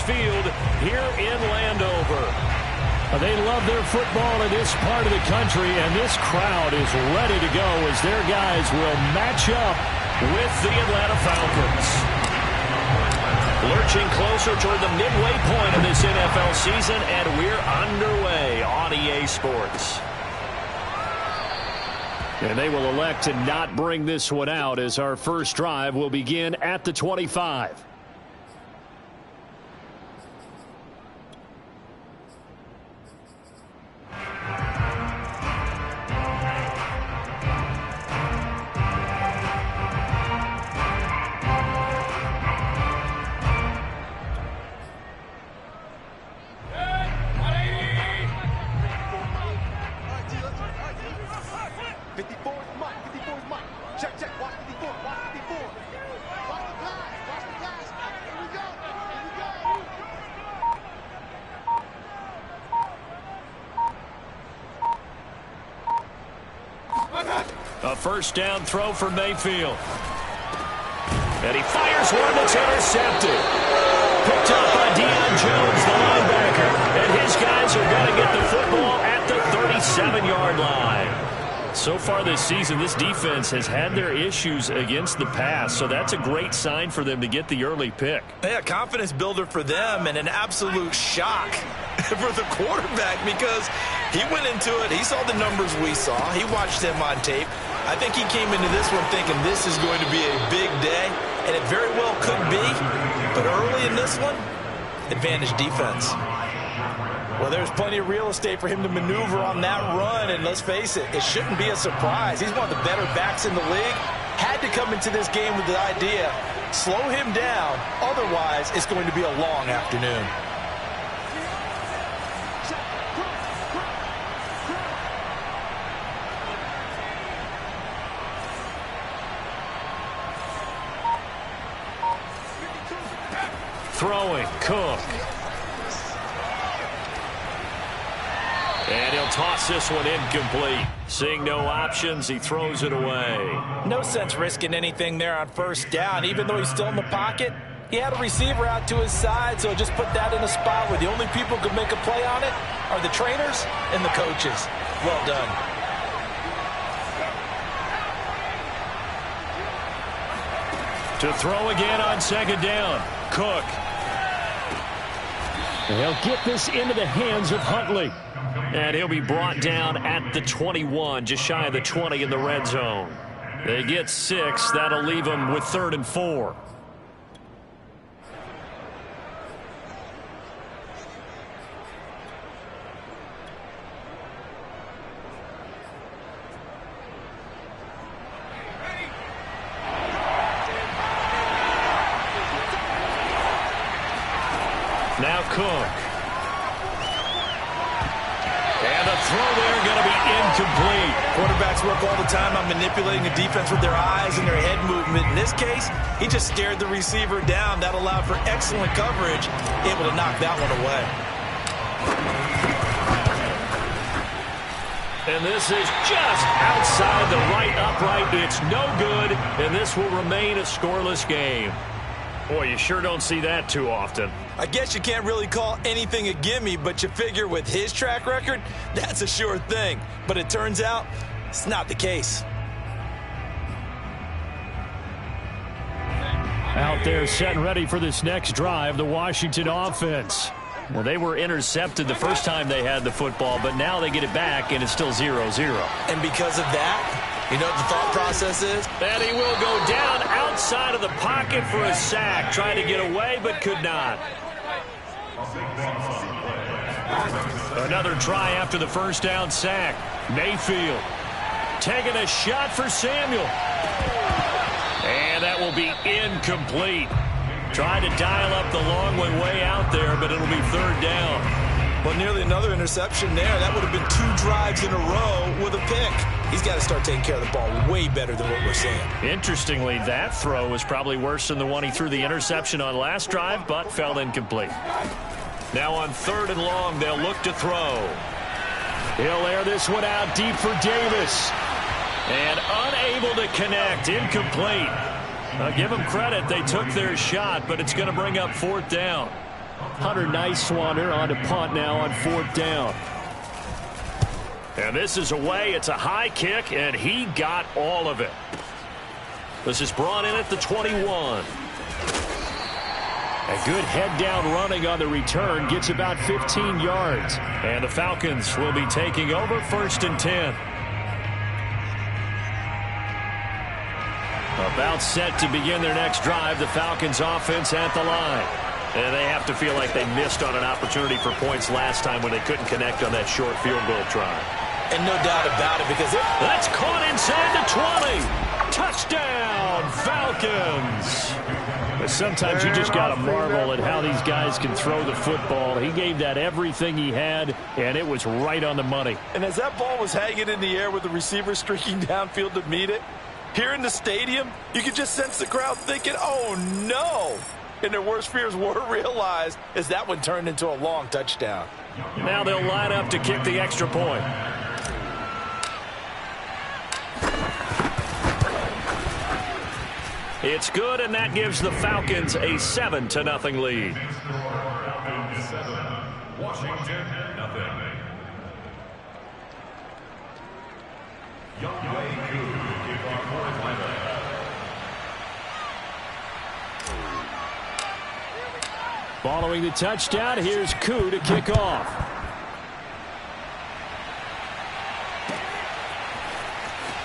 Field here in Landover. They love their football in this part of the country, and this crowd is ready to go as their guys will match up with the Atlanta Falcons. Lurching closer toward the midway point of this NFL season, and we're underway on EA Sports. And they will elect to not bring this one out as our first drive will begin at the 25. A first down throw for Mayfield. And he fires one that's intercepted. Picked up by Deion Jones, the linebacker. And his guys are going to get the football at the 37-yard line. So far this season, this defense has had their issues against the pass, so that's a great sign for them to get the early pick. Yeah, confidence builder for them and an absolute shock for the quarterback because he went into it. He saw the numbers we saw. He watched him on tape. I think he came into this one thinking this is going to be a big day, and it very well could be. But early in this one, advantage defense. Well, there's plenty of real estate for him to maneuver on that run, and let's face it, it shouldn't be a surprise. He's one of the better backs in the league. Had to come into this game with the idea, slow him down, otherwise it's going to be a long afternoon. Throwing, Cook. And he'll toss this one incomplete. Seeing no options, he throws it away. No sense risking anything there on first down. Even though he's still in the pocket, he had a receiver out to his side, so just put that in a spot where the only people who can make a play on it are the trainers and the coaches. Well done. To throw again on second down. Cook. They'll get this into the hands of Huntley. And he'll be brought down at the 21, just shy of the 20 in the red zone. They get 6. That'll leave them with 3rd and 4. Now Cook. And the throw there going to be incomplete. Quarterbacks work all the time on manipulating the defense with their eyes and their head movement. In this case, he just stared the receiver down. That allowed for excellent coverage, able to knock that one away. And this is just outside the right upright. It's no good, and this will remain a scoreless game. Boy, you sure don't see that too often. I guess you can't really call anything a gimme, but you figure with his track record, that's a sure thing. But it turns out, it's not the case. Out there set and ready for this next drive, the Washington offense. Well, they were intercepted the first time they had the football, but now they get it back, and it's still 0-0. And because of that, you know what the thought process is? And he will go down outside of the pocket for a sack. Trying to get away, but could not. Another try after the first down sack. Mayfield taking a shot for Samuel. And that will be incomplete. Tried to dial up the long one way out there, but it'll be 3rd down. Well, nearly another interception there. That would have been 2 drives in a row with a pick. He's got to start taking care of the ball way better than what we're seeing. Interestingly, that throw was probably worse than the one he threw the interception on last drive, but fell incomplete. Now on 3rd and long, they'll look to throw. He'll air this one out deep for Davis. And unable to connect, incomplete. I'll give them credit, they took their shot, but it's going to bring up 4th down. Hunter Nice-Swanner on to punt now on 4th down. And this is away. It's a high kick, and he got all of it. This is brought in at the 21. A good head-down running on the return. Gets about 15 yards. And the Falcons will be taking over 1st and 10. About set to begin their next drive. The Falcons offense at the line. And they have to feel like they missed on an opportunity for points last time when they couldn't connect on that short field goal try. And no doubt about it, because that's caught inside the 20. Touchdown, Falcons. But sometimes you just got to marvel at how these guys can throw the football. He gave that everything he had, and it was right on the money. And as that ball was hanging in the air with the receiver streaking downfield to meet it, here in the stadium, you could just sense the crowd thinking, oh, no. And their worst fears were realized as that one turned into a long touchdown. Now they'll line up to kick the extra point. It's good, and that gives the Falcons a 7-0 lead. Washington, nothing. Following the touchdown, here's Koo to kick off.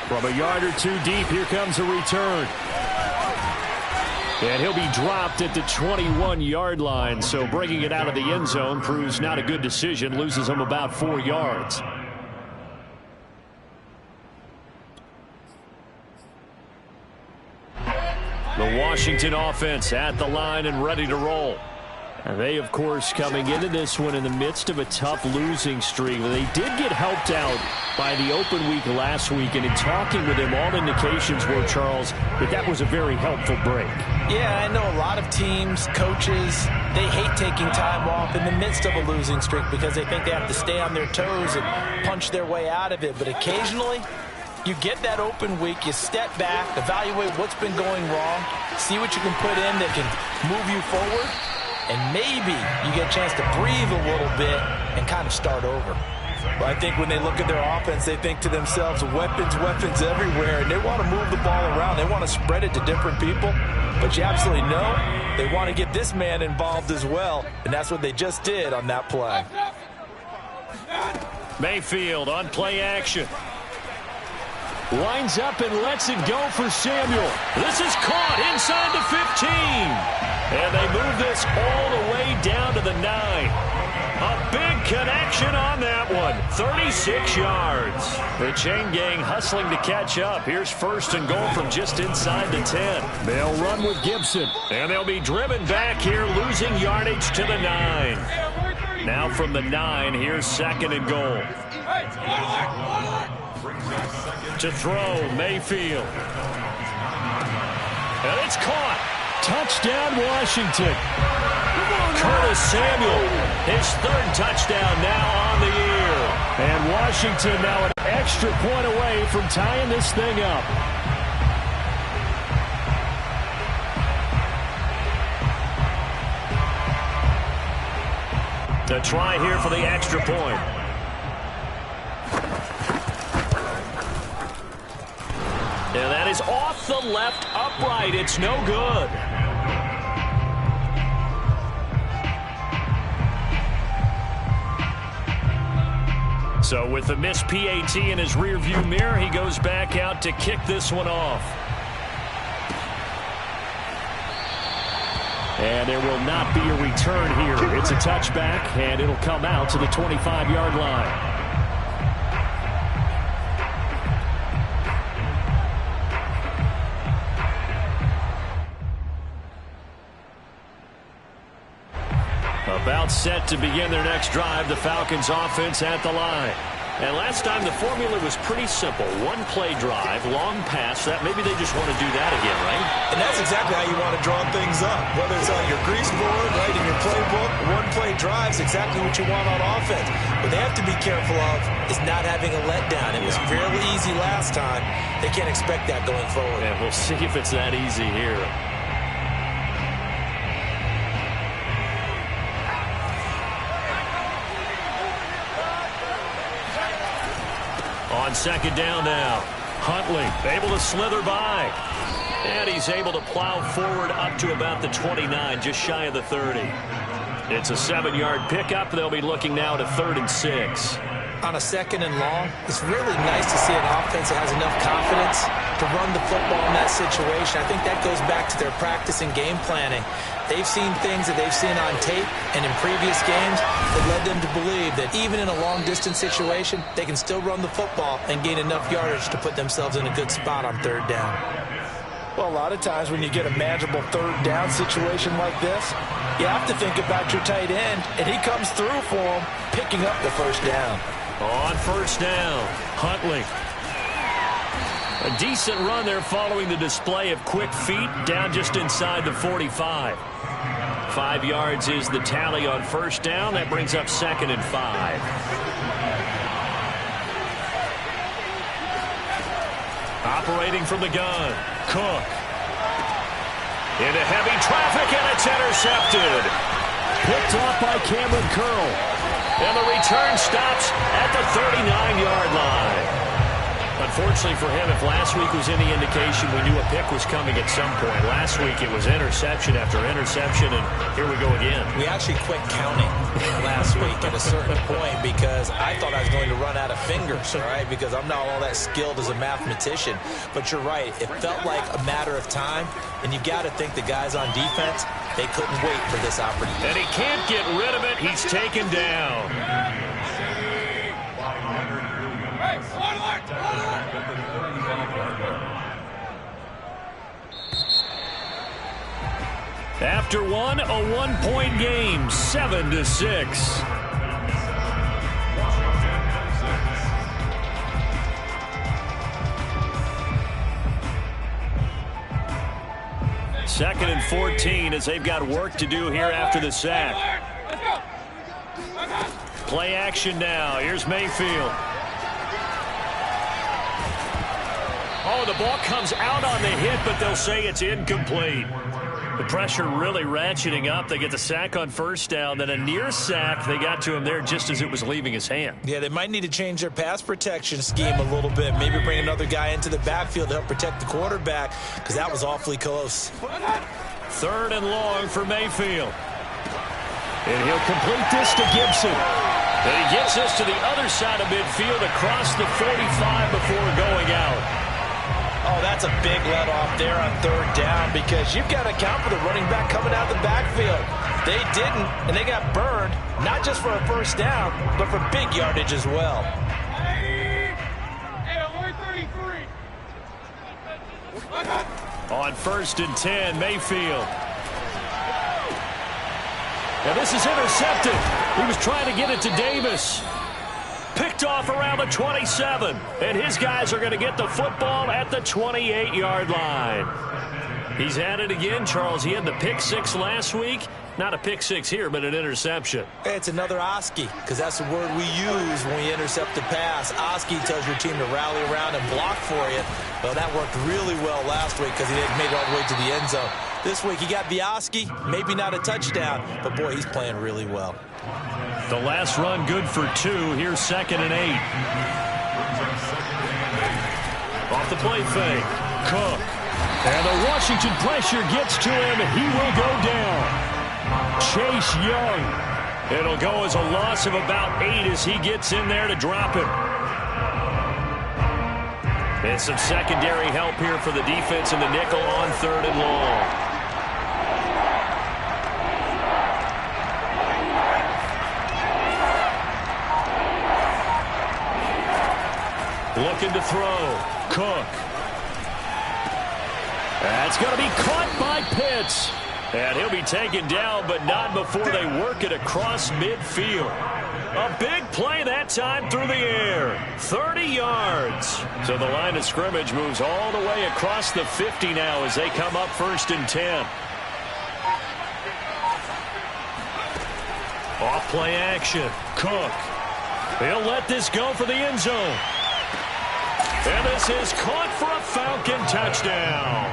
From a yard or two deep, here comes a return. And he'll be dropped at the 21-yard line, so bringing it out of the end zone proves not a good decision, loses him about 4 yards. The Washington offense at the line and ready to roll. And they, of course, coming into this one in the midst of a tough losing streak. They did get helped out by the open week last week, and in talking with him, all indications were, Charles, that was a very helpful break. Yeah, I know a lot of teams, coaches, they hate taking time off in the midst of a losing streak because they think they have to stay on their toes and punch their way out of it. But occasionally, you get that open week, you step back, evaluate what's been going wrong, see what you can put in that can move you forward, and maybe you get a chance to breathe a little bit and kind of start over. Well, I think when they look at their offense, they think to themselves, weapons, weapons everywhere, and they want to move the ball around. They want to spread it to different people, but you absolutely know they want to get this man involved as well, and that's what they just did on that play. Mayfield on play action. Lines up and lets it go for Samuel. This is caught inside the 15. And they move this all the way down to the 9. A big connection on that one. 36 yards. The chain gang hustling to catch up. Here's 1st and goal from just inside the 10. They'll run with Gibson. And they'll be driven back here, losing yardage to the 9. Now from the 9, here's 2nd and goal. To throw, Mayfield. And it's caught. Touchdown, Washington. Curtis Samuel, his 3rd touchdown now on the year. And Washington now an extra point away from tying this thing up. The try here for the extra point. And that is off the left upright. It's no good. So with the missed PAT in his rearview mirror, he goes back out to kick this one off. And there will not be a return here. It's a touchback, and it'll come out to the 25-yard line. About set to begin their next drive, the Falcons offense at the line. And last time the formula was pretty simple. One play drive, long pass. That maybe they just want to do that again, right? And that's exactly how you want to draw things up. Whether it's on your grease board, right, in your playbook, one play drive is exactly what you want on offense. What they have to be careful of is not having a letdown. It was fairly easy last time. They can't expect that going forward. And we'll see if it's that easy here. On second down now. Huntley able to slither by. And he's able to plow forward up to about the 29, just shy of the 30. It's a 7-yard pickup. They'll be looking now to 3rd and 6. On a 2nd and long, it's really nice to see an offense that has enough confidence to run the football in that situation. I think that goes back to their practice and game planning. They've seen things that they've seen on tape and in previous games that led them to believe that even in a long-distance situation, they can still run the football and gain enough yardage to put themselves in a good spot on 3rd down. Well, a lot of times when you get a manageable 3rd down situation like this, you have to think about your tight end, and he comes through for them, picking up the 1st down. On 1st down, Huntley. A decent run there following the display of quick feet down just inside the 45. 5 yards is the tally on 1st down. That brings up 2nd and 5. Operating from the gun, Cook. Into heavy traffic, and it's intercepted. Picked off by Cameron Curl. And the return stops at the 39-yard line. Unfortunately for him, if last week was any indication, we knew a pick was coming at some point. Last week it was interception after interception, and here we go again. We actually quit counting last week at a certain point because I thought I was going to run out of fingers, all right, because I'm not all that skilled as a mathematician. But you're right. It felt like a matter of time, and you got to think the guys on defense, they couldn't wait for this opportunity. And he can't get rid of it. He's taken down. After one, a 1-point game, 7-6. Second and 14 as they've got work to do here after the sack. Play action now. Here's Mayfield. Oh, the ball comes out on the hit, but they'll say it's incomplete. The pressure really ratcheting up. They get the sack on 1st down, then a near sack. They got to him there just as it was leaving his hand. Yeah, they might need to change their pass protection scheme a little bit. Maybe bring another guy into the backfield to help protect the quarterback because that was awfully close. 3rd and long for Mayfield. And he'll complete this to Gibson. And he gets this to the other side of midfield across the 45 before going out. Oh, that's a big let-off there on 3rd down because you've got to account for the running back coming out of the backfield. They didn't, and they got burned, not just for a 1st down, but for big yardage as well. On 1st and 10, Mayfield. Now this is intercepted. He was trying to get it to Davis. Picked off around the 27, and his guys are going to get the football at the 28-yard line. He's at it again, Charles. He had the pick 6 last week. Not a pick 6 here, but an interception. It's another Oski, because that's the word we use when we intercept the pass. Oski tells your team to rally around and block for you. Well, that worked really well last week because he didn't make it all the way to the end zone. This week he got the Oski, maybe not a touchdown, but boy, he's playing really well. The last run good for 2. Here's 2nd and 8. Off the play fake. Cook. And the Washington pressure gets to him, and he will go down. Chase Young. It'll go as a loss of about 8 as he gets in there to drop him. And some secondary help here for the defense in the nickel on 3rd and long. Looking to throw. Cook. That's going to be caught by Pitts. And he'll be taken down, but not before they work it across midfield. A big play that time through the air. 30 yards. So the line of scrimmage moves all the way across the 50 now as they come up 1st and 10. Off play action. Cook. He'll let this go for the end zone. And this is caught for a Falcon touchdown.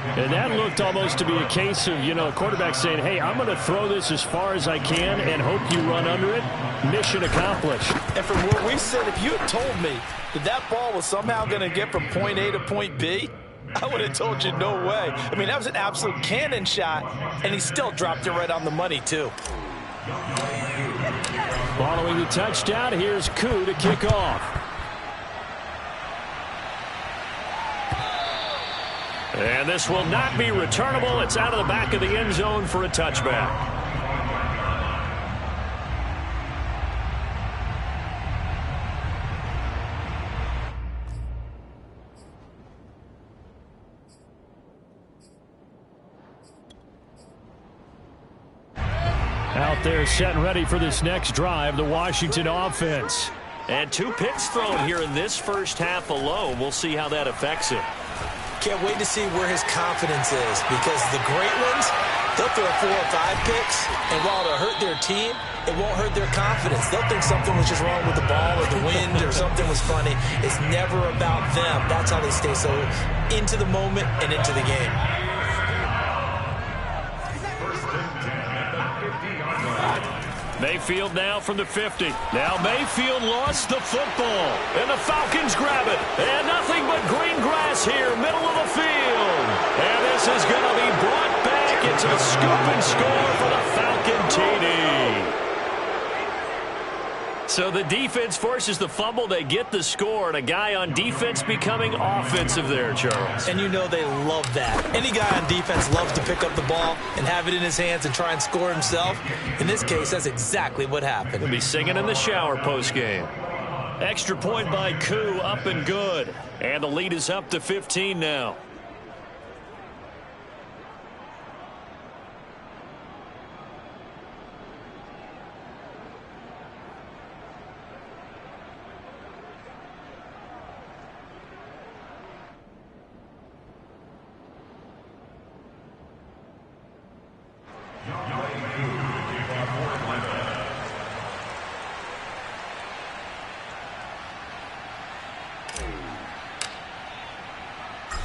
And that looked almost to be a case of, a quarterback saying, hey, I'm going to throw this as far as I can and hope you run under it. Mission accomplished. And from where we sit, if you had told me that that ball was somehow going to get from point A to point B, I would have told you no way. I mean, that was an absolute cannon shot, and he still dropped it right on the money, too. Following the touchdown, here's Koo to kick off. And this will not be returnable. It's out of the back of the end zone for a touchback. Out there set and ready for this next drive, the Washington offense. And 2 picks thrown here in this first half alone. We'll see how that affects him. Can't wait to see where his confidence is, because the great ones, they'll throw 4 or 5 picks, and while it'll hurt their team, it won't hurt their confidence. They'll think something was just wrong with the ball or the wind or something was funny. It's never about them. That's how they stay so into the moment and into the game. Mayfield now from the 50. Now Mayfield lost the football, and the Falcons grab it. And nothing but green grass here, middle of the field. And this is going to be brought back. It's a scoop and score for the Falcon TD. So the defense forces the fumble. They get the score, and a guy on defense becoming offensive there, Charles. And you know they love that. Any guy on defense loves to pick up the ball and have it in his hands and try and score himself. In this case, that's exactly what happened. He'll be singing in the shower postgame. Extra point by Koo, up and good. And the lead is up to 15 now.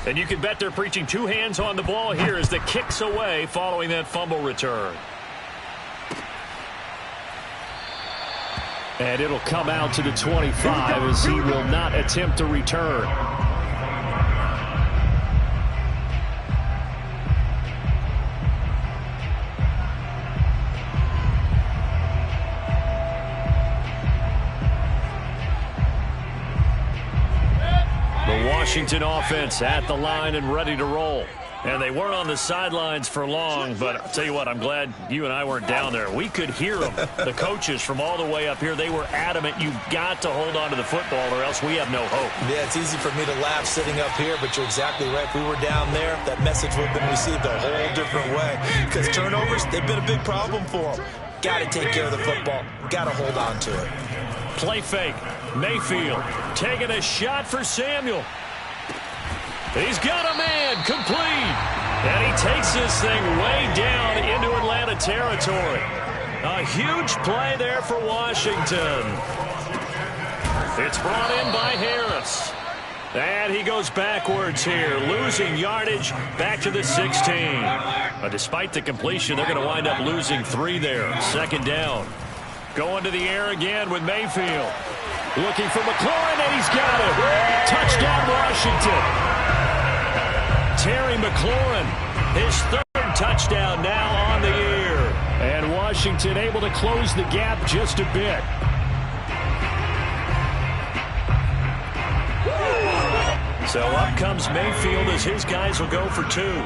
And you can bet they're preaching 2 hands on the ball here as the kick's away following that fumble return. And it'll come out to the 25 as he will not attempt to return. Washington offense at the line and ready to roll. And they weren't on the sidelines for long, but I'll tell you what, I'm glad you and I weren't down there. We could hear them, the coaches from all the way up here. They were adamant, you've got to hold on to the football or else we have no hope. Yeah, it's easy for me to laugh sitting up here, but you're exactly right. If we were down there, that message would have been received a whole different way. Because turnovers, they've been a big problem for them. Got to take care of the football. Got to hold on to it. Play fake. Mayfield taking a shot for Samuel. He's got a man, complete. And he takes this thing way down into Atlanta territory. A huge play there for Washington. It's brought in by Harris. And he goes backwards here, losing yardage back to the 16. Despite the completion, they're going to wind up losing 3 there. 2nd down. Going to the air again with Mayfield. Looking for McLaurin, and he's got it. Touchdown, Washington. Terry McLaurin, his 3rd touchdown now on the year. And Washington able to close the gap just a bit. So up comes Mayfield as his guys will go for 2.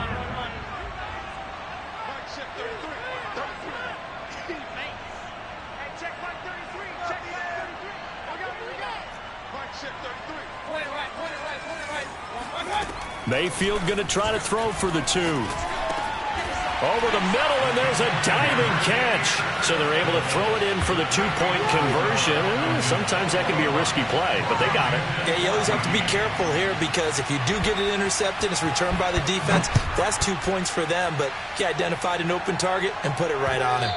Mayfield going to try to throw for the 2. Over the middle, and there's a diving catch. So they're able to throw it in for the 2-point conversion. Sometimes that can be a risky play, but they got it. Yeah, you always have to be careful here because if you do get it intercepted, it's returned by the defense. That's 2 points for them, but he identified an open target and put it right on him.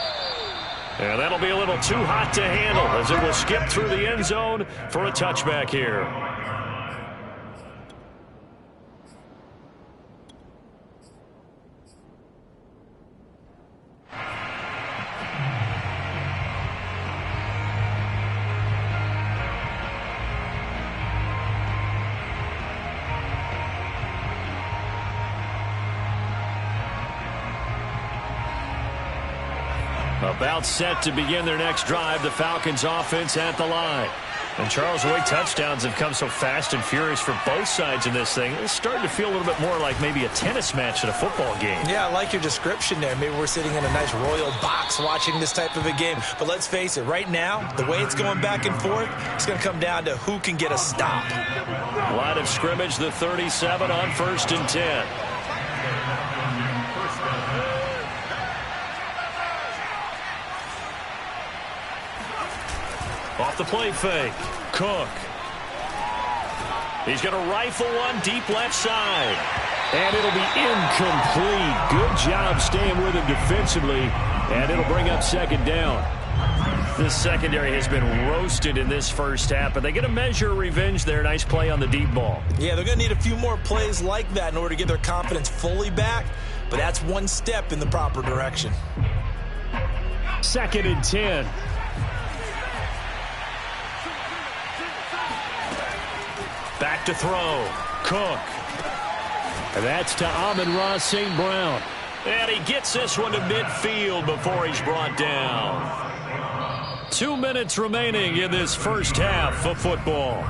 And that'll be a little too hot to handle as it will skip through the end zone for a touchback here. About set to begin their next drive. The Falcons offense at the line. And Charles, the way touchdowns have come so fast and furious for both sides in this thing, it's starting to feel a little bit more like maybe a tennis match at a football game. Yeah, I like your description there. Maybe we're sitting in a nice royal box watching this type of a game. But let's face it, right now, the way it's going back and forth, it's going to come down to who can get a stop. Line of scrimmage, the 37 on 1st and 10. Off the play fake. Cook. He's going to rifle one deep left side. And it'll be incomplete. Good job staying with him defensively. And it'll bring up 2nd down. This secondary has been roasted in this first half, but they get a measure of revenge there. Nice play on the deep ball. Yeah, they're going to need a few more plays like that in order to get their confidence fully back. But that's one step in the proper direction. 2nd and 10. Back to throw. Cook. And that's to Amon-Ra St. Brown. And he gets this one to midfield before he's brought down. 2 minutes remaining in this first half of football.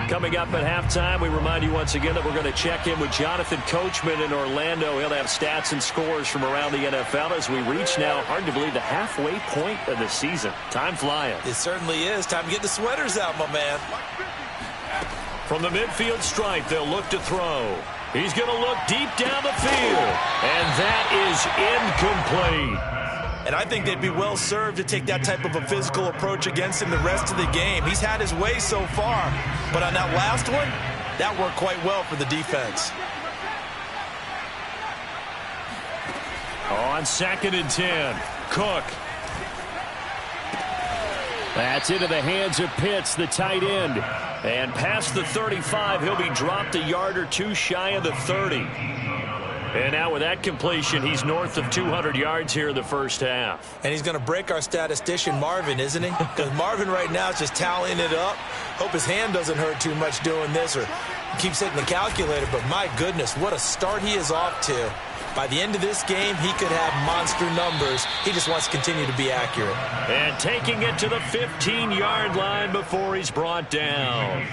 Coming up at halftime, we remind you once again that we're going to check in with Jonathan Coachman in Orlando. He'll have stats and scores from around the NFL as we reach now, hard to believe, the halfway point of the season. Time flying. It certainly is. Time to get the sweaters out, my man. From the midfield stripe, they'll look to throw. He's going to look deep down the field. And that is incomplete. And I think they'd be well served to take that type of a physical approach against him the rest of the game. He's had his way so far. But on that last one, that worked quite well for the defense. On 2nd and 10, Cook. That's into the hands of Pitts, the tight end. And past the 35, he'll be dropped a yard or two shy of the 30. And now with that completion, he's north of 200 yards here in the first half. And he's going to break our statistician, Marvin, isn't he? Because Marvin right now is just tallying it up. Hope his hand doesn't hurt too much doing this or keeps hitting the calculator. But my goodness, what a start he is off to. By the end of this game, he could have monster numbers. He just wants to continue to be accurate. And taking it to the 15-yard line before he's brought down.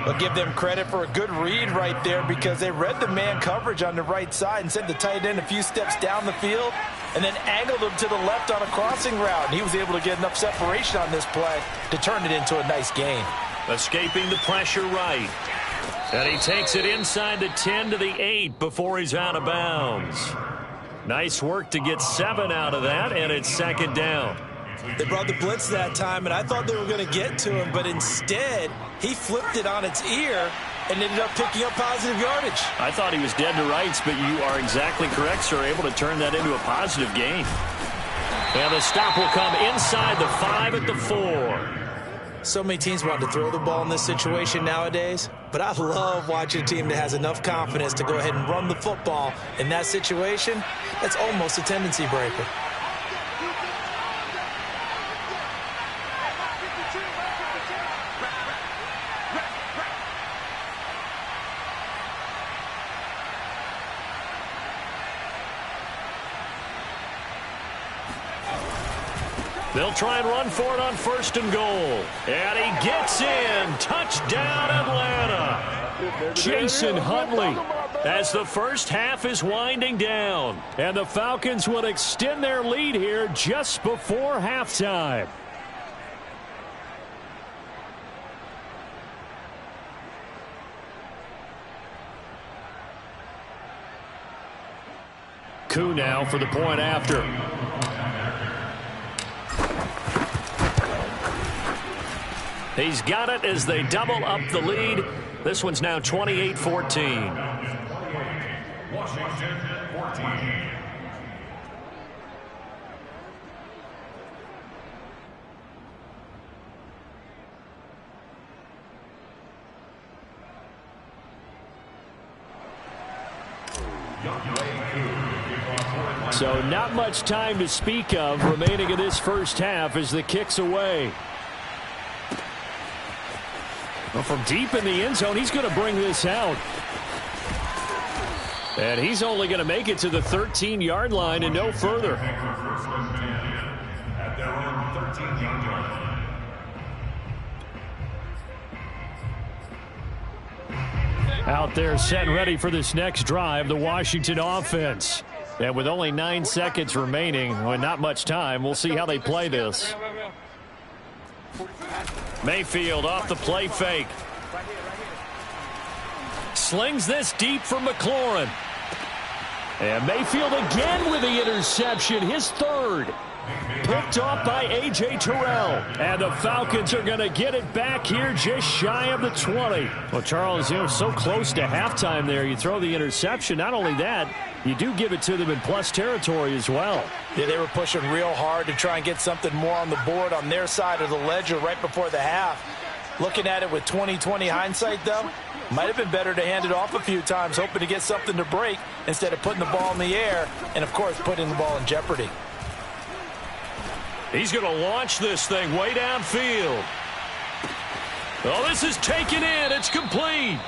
I'll give them credit for a good read right there because they read the man coverage on the right side and sent the tight end a few steps down the field and then angled him to the left on a crossing route. And he was able to get enough separation on this play to turn it into a nice gain. Escaping the pressure right. And he takes it inside the 10 to the 8 before he's out of bounds. Nice work to get 7 out of that, and it's 2nd down. They brought the blitz that time, and I thought they were going to get to him, but instead, he flipped it on its ear and ended up picking up positive yardage. I thought he was dead to rights, but you are exactly correct, sir. Able to turn that into a positive gain. And the stop will come inside the 5 at the 4. So many teams want to throw the ball in this situation nowadays, but I love watching a team that has enough confidence to go ahead and run the football. In that situation, that's almost a tendency breaker. They'll try and run for it on 1st and goal. And he gets in. Touchdown, Atlanta. Jason Huntley as the first half is winding down. And the Falcons will extend their lead here just before halftime. Koo now for the point after. He's got it as they double up the lead. This one's now 28-14. Washington 14. So not much time to speak of remaining in this first half as the kick's away. Well, from deep in the end zone, he's going to bring this out. And he's only going to make it to the 13-yard line and no further. At their own 13-yard line. Out there set and ready for this next drive, the Washington offense. And with only 9 seconds remaining, well, not much time, we'll see how they play this. Mayfield off the play fake. Slings this deep for McLaurin. And Mayfield again with the interception, his third. Picked off by A.J. Terrell. And the Falcons are going to get it back here just shy of the 20. Well, Charles, so close to halftime there. You throw the interception. Not only that, you do give it to them in plus territory as well. Yeah, they were pushing real hard to try and get something more on the board on their side of the ledger right before the half. Looking at it with 20/20 hindsight, though, might have been better to hand it off a few times, hoping to get something to break instead of putting the ball in the air and, of course, putting the ball in jeopardy. He's going to launch this thing way downfield. Oh, this is taken in. It's complete.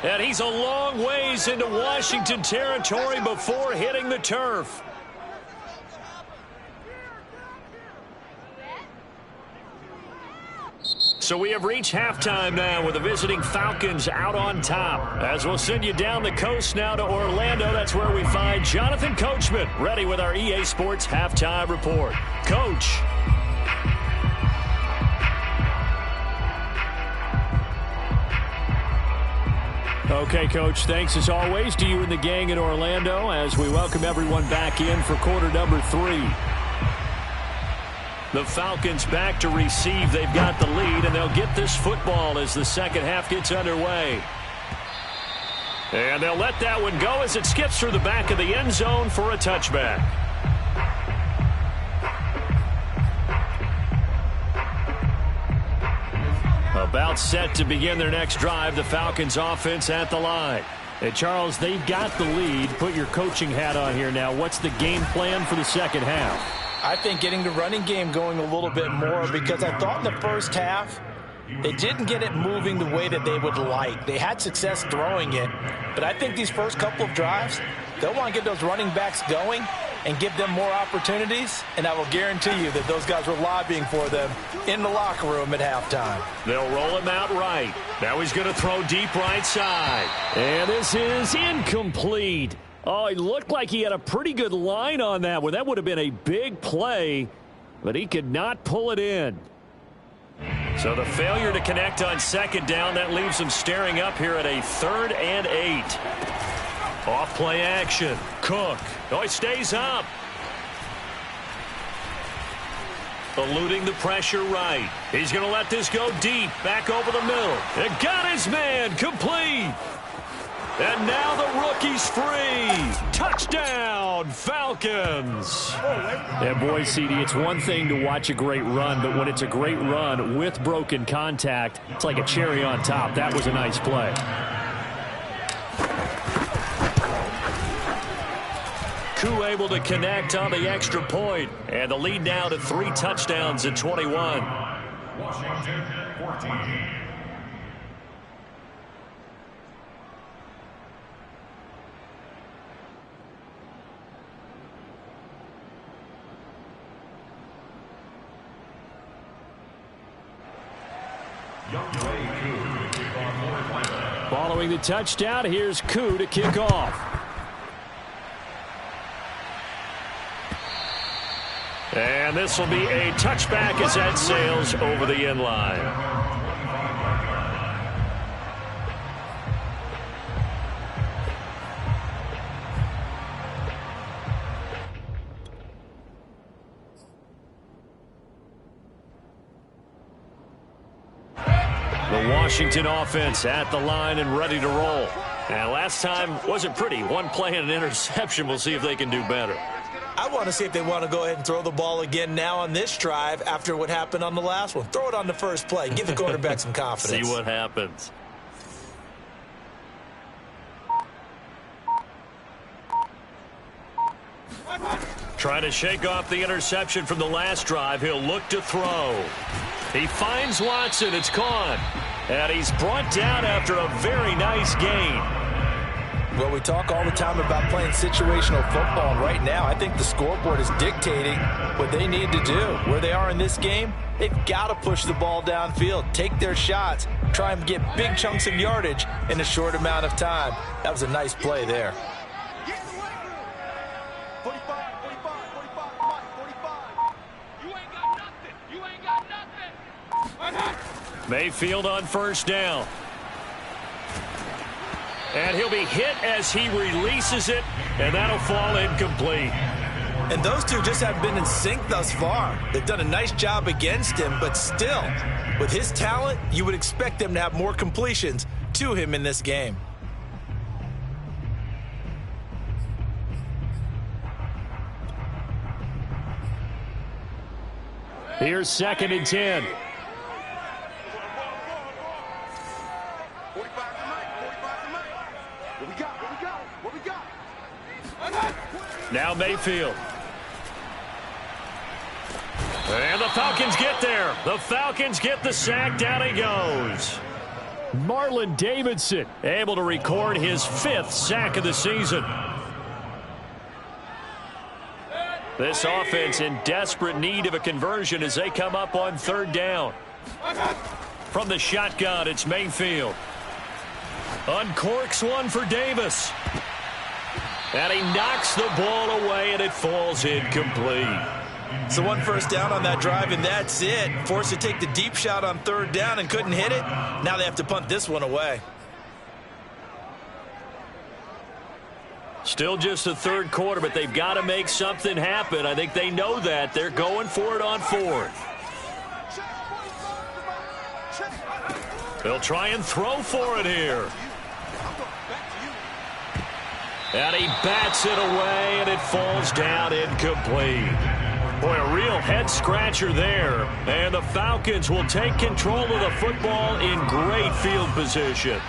And he's a long ways into Washington territory before hitting the turf. So we have reached halftime now with the visiting Falcons out on top. As we'll send you down the coast now to Orlando, that's where we find Jonathan Coachman ready with our EA Sports Halftime Report. Coach. Okay, Coach, thanks as always to you and the gang in Orlando as we welcome everyone back in for quarter number 3. The Falcons back to receive. They've got the lead, and they'll get this football as the second half gets underway. And they'll let that one go as it skips through the back of the end zone for a touchback. About set to begin their next drive, the Falcons offense at the line. And Charles, they've got the lead. Put your coaching hat on here now. What's the game plan for the second half? I think getting the running game going a little bit more, because I thought in the first half they didn't get it moving the way that they would like. They had success throwing it, but I think these first couple of drives, they'll want to get those running backs going and give them more opportunities, and I will guarantee you that those guys were lobbying for them in the locker room at halftime. They'll roll him out right. Now he's going to throw deep right side. And this is incomplete. Oh, it looked like he had a pretty good line on that one. That would have been a big play, but he could not pull it in. So the failure to connect on second down, that leaves him staring up here at a 3rd and 8. Off play action. Cook. Oh, he stays up. Eluding the pressure right. He's going to let this go deep. Back over the middle. And got his man. Complete. And now the rookie's free. Touchdown, Falcons. Yeah, boy, CD, it's one thing to watch a great run, but when it's a great run with broken contact, it's like a cherry on top. That was a nice play. Koo able to connect on the extra point. And the lead now to 3 touchdowns at 21. Washington 14. Following the touchdown, here's Koo to kick off. And this will be a touchback as that sails over the end line. The Washington offense at the line and ready to roll. And last time wasn't pretty. One play and an interception. We'll see if they can do better. I want to see if they want to go ahead and throw the ball again now on this drive after what happened on the last one. Throw it on the first play. Give the quarterback some confidence. See what happens. Trying to shake off the interception from the last drive. He'll look to throw. He finds Watson. It's caught. And he's brought down after a very nice gain. Well, we talk all the time about playing situational football, and right now I think the scoreboard is dictating what they need to do. Where they are in this game, they've got to push the ball downfield, take their shots, try and get big chunks of yardage in a short amount of time. That was a nice play there. 45, 45, 45, come on, 45. You ain't got nothing. You ain't got nothing. Mayfield on first down. And he'll be hit as he releases it, and that'll fall incomplete. And those two just have been in sync thus far. They've done a nice job against him, but still, with his talent, you would expect them to have more completions to him in this game. Here's 2nd and 10. 45 tonight, 45 tonight. What we got, what we got, what we got? Now Mayfield. And the Falcons get there. The Falcons get the sack. Down he goes. Marlon Davidson able to record his 5th sack of the season. This offense in desperate need of a conversion as they come up on 3rd down. From the shotgun, it's Mayfield. Uncorks one for Davis. And he knocks the ball away, and it falls incomplete. So 1 first down on that drive, and that's it. Forced to take the deep shot on 3rd down and couldn't hit it. Now they have to punt this one away. Still just the 3rd quarter, but they've got to make something happen. I think they know that. They're going for it on 4th. They'll try and throw for it here. And he bats it away, and it falls down incomplete. Boy, a real head-scratcher there. And the Falcons will take control of the football in great field position.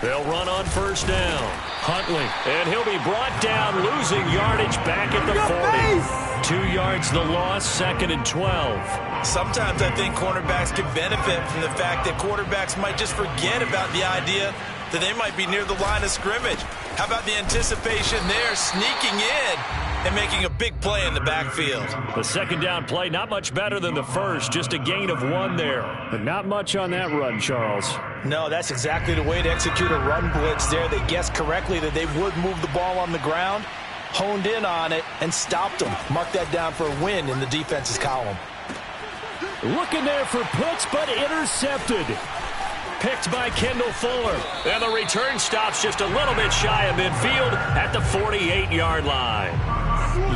They'll run on first down. Huntley, and he'll be brought down, losing yardage back at the 40. 2 yards the loss, 2nd and 12. Sometimes I think cornerbacks can benefit from the fact that quarterbacks might just forget about the idea that they might be near the line of scrimmage. How about the anticipation there, sneaking in and making a big play in the backfield? The 2nd down play, not much better than the first, just a gain of 1 there. But not much on that run, Charles. No, that's exactly the way to execute a run blitz there. They guessed correctly that they would move the ball on the ground, honed in on it, and stopped them. Mark that down for a win in the defense's column. Looking there for puts, but intercepted. Picked by Kendall Fuller. And the return stops just a little bit shy of midfield at the 48-yard line.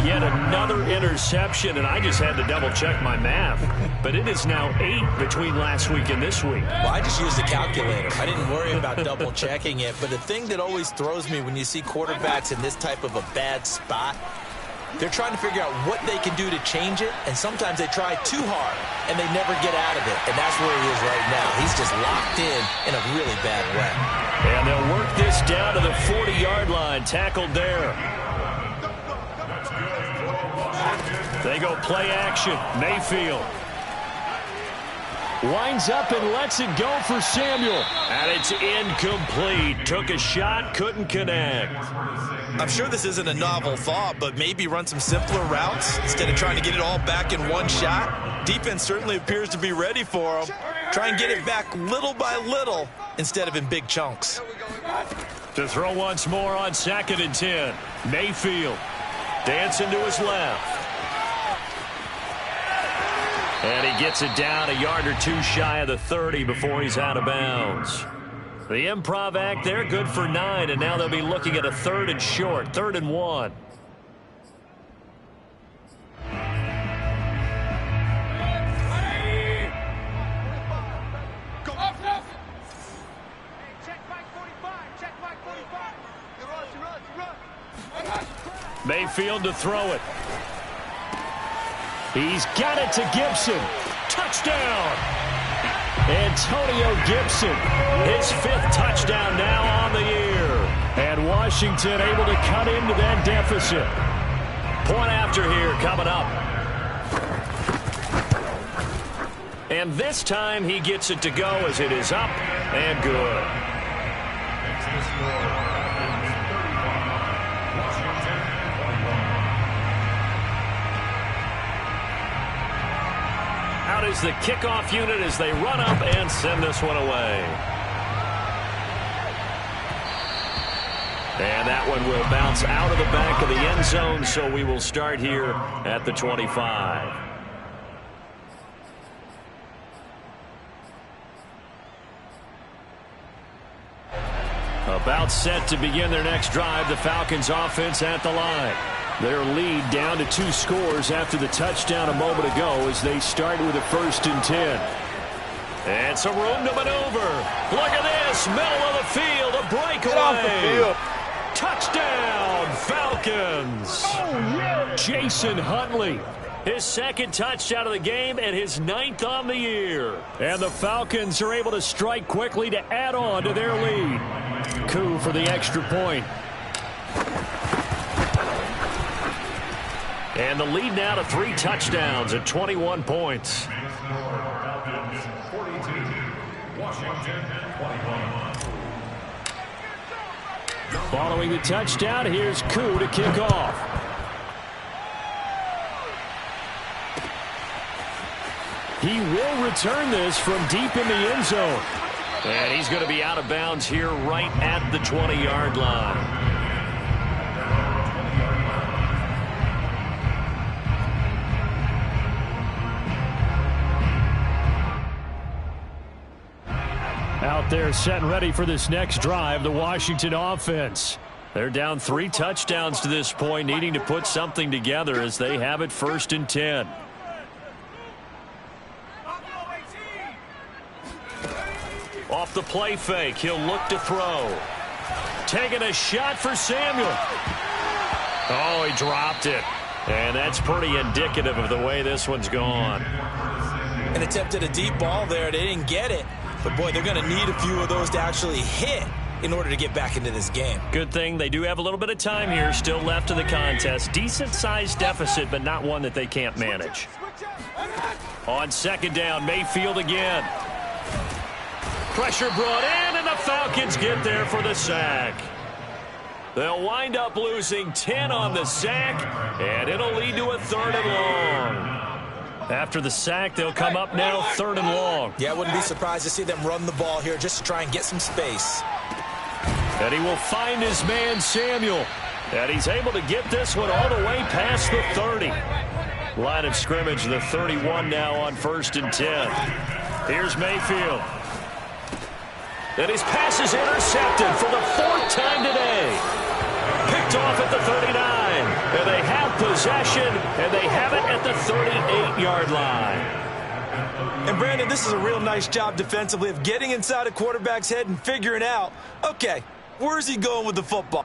Yet another interception, and I just had to double-check my math. But it is now 8 between last week and this week. Well, I just used a calculator. I didn't worry about double-checking it. But the thing that always throws me when you see quarterbacks in this type of a bad spot, they're trying to figure out what they can do to change it, and sometimes they try too hard, and they never get out of it. And that's where he is right now. He's just locked in a really bad way. And they'll work this down to the 40-yard line, tackled there. They go play action. Mayfield winds up and lets it go for Samuel. And it's incomplete. Took a shot, couldn't connect. I'm sure this isn't a novel thought, but maybe run some simpler routes instead of trying to get it all back in one shot. Defense certainly appears to be ready for him. Try and get it back little by little instead of in big chunks. To throw once more on 2nd and 10. Mayfield dancing to his left. And he gets it down a yard or 2 shy of the 30 before he's out of bounds. The improv act there, good for 9, and now they'll be looking at a 3rd and short, 3rd and 1. Mayfield to throw it. He's got it to Gibson. Touchdown! Antonio Gibson, his 5th touchdown now on the year. And Washington able to cut into that deficit. Point after here coming up. And this time he gets it to go as it is up and good. Out is the kickoff unit as they run up and send this one away. And that one will bounce out of the back of the end zone, so we will start here at the 25. About set to begin their next drive, the Falcons offense at the line. Their lead down to 2 scores after the touchdown a moment ago as they start with a 1st and 10. And some room to maneuver. Look at this, middle of the field, a breakaway. Get off the field. Touchdown, Falcons. Oh, yeah. Jason Huntley, his 2nd touchdown of the game and his 9th on the year. And the Falcons are able to strike quickly to add on to their lead. Coup for the extra point. And the lead now to 3 touchdowns at 21 points. Following the touchdown, here's Coup to kick off. He will return this from deep in the end zone. And he's going to be out of bounds here right at the 20-yard line. Out there set and ready for this next drive, the Washington offense. They're down 3 touchdowns to this point, needing to put something together as they have it 1st and 10. Off the play fake, he'll look to throw. Taking a shot for Samuel. Oh, he dropped it. And that's pretty indicative of the way this one's gone. An attempt at a deep ball there. They didn't get it. But, boy, they're going to need a few of those to actually hit in order to get back into this game. Good thing they do have a little bit of time here still left in the contest. Decent-sized deficit, but not one that they can't manage. On 2nd down, Mayfield again. Pressure brought in, and the Falcons get there for the sack. They'll wind up losing 10 on the sack, and it'll lead to a 3rd and long. After the sack, they'll come up now 3rd and long. Yeah, I wouldn't be surprised to see them run the ball here just to try and get some space. And he will find his man, Samuel. And he's able to get this one all the way past the 30. Line of scrimmage, the 31 now on 1st and 10. Here's Mayfield. And his pass is intercepted for the 4th time today. Picked off at the 39. And they have possession, and they have it at the 38-yard line. And, Brandon, this is a real nice job defensively of getting inside a quarterback's head and figuring out, okay, where's he going with the football?